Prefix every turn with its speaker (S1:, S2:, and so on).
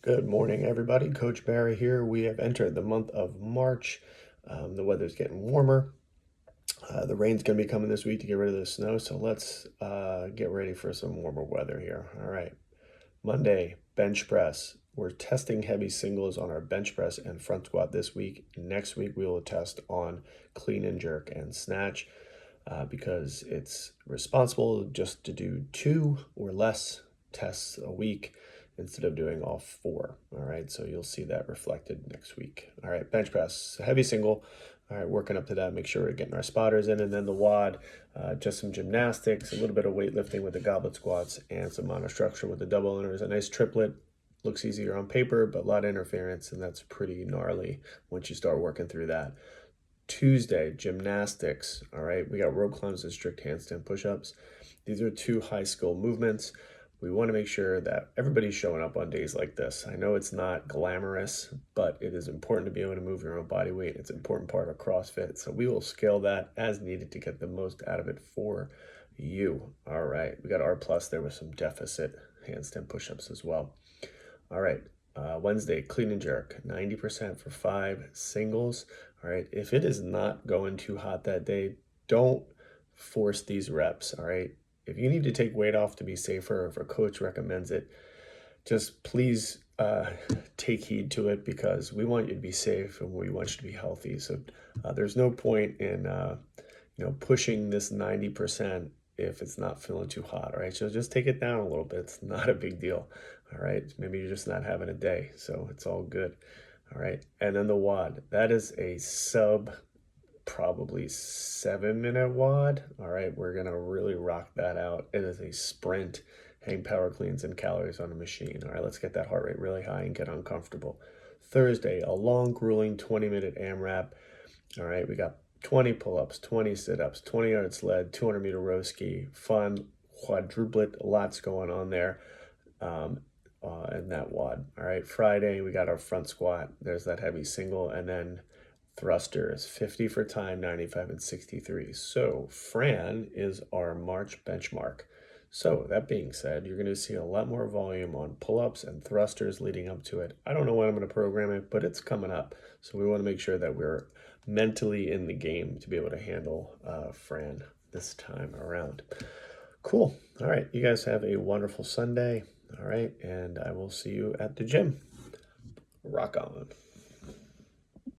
S1: Good morning, everybody. Coach Barry here. We have entered the month of March. The weather's getting warmer. The rain's going to be coming this week to get rid of the snow, so let's get ready for some warmer weather here. All right. Monday, bench press. We're testing heavy singles on our bench press and front squat this week. Next week, we will test on clean and jerk and snatch because it's responsible just to do 2 or less tests a week instead of doing all 4. All right, so you'll see that reflected next week. All right, bench press, heavy single. All right, working up to that, make sure we're getting our spotters in, and then the WOD, just some gymnastics, a little bit of weightlifting with the goblet squats, and some monostructure with the double unders. A nice triplet. Looks easier on paper, but a lot of interference, and that's pretty gnarly once you start working through that. Tuesday, gymnastics. All right, we got rope climbs and strict handstand push-ups. These are 2 high skill movements. We want to make sure that everybody's showing up on days like this. I know it's not glamorous, but it is important to be able to move your own body weight. It's an important part of CrossFit. So we will scale that as needed to get the most out of it for you. All right, we got R plus there with some deficit handstand push-ups as well. All right, Wednesday, clean and jerk, 90% for 5 singles. All right, if it is not going too hot that day, don't force these reps. All right, if you need to take weight off to be safer, or if a coach recommends it, just please take heed to it because we want you to be safe and we want you to be healthy. So there's no point in pushing this 90% if it's not feeling too hot. All right, so just take it down a little bit. It's not a big deal. All right, maybe you're just not having a day, so it's all good. All right, and then the WOD, that is a probably 7-minute WOD. All right, we're gonna really rock that out. It is a sprint, hang power cleans and calories on a machine. All right, let's get that heart rate really high and get uncomfortable. Thursday, a long, grueling 20-minute AMRAP. All right, we got 20 pull-ups, 20 sit-ups, 20-yard sled, 200-meter row ski, fun, quadruplet, lots going on there in that WOD. All right, Friday, we got our front squat. There's that heavy single, and then thrusters, 50 for time, 95 and 63. So Fran is our March benchmark. So that being said, you're going to see a lot more volume on pull-ups and thrusters leading up to it. I don't know when I'm going to program it, but it's coming up. So we want to make sure that we're mentally in the game to be able to handle Fran this time around. Cool. All right. You guys have a wonderful Sunday. All right. And I will see you at the gym. Rock on.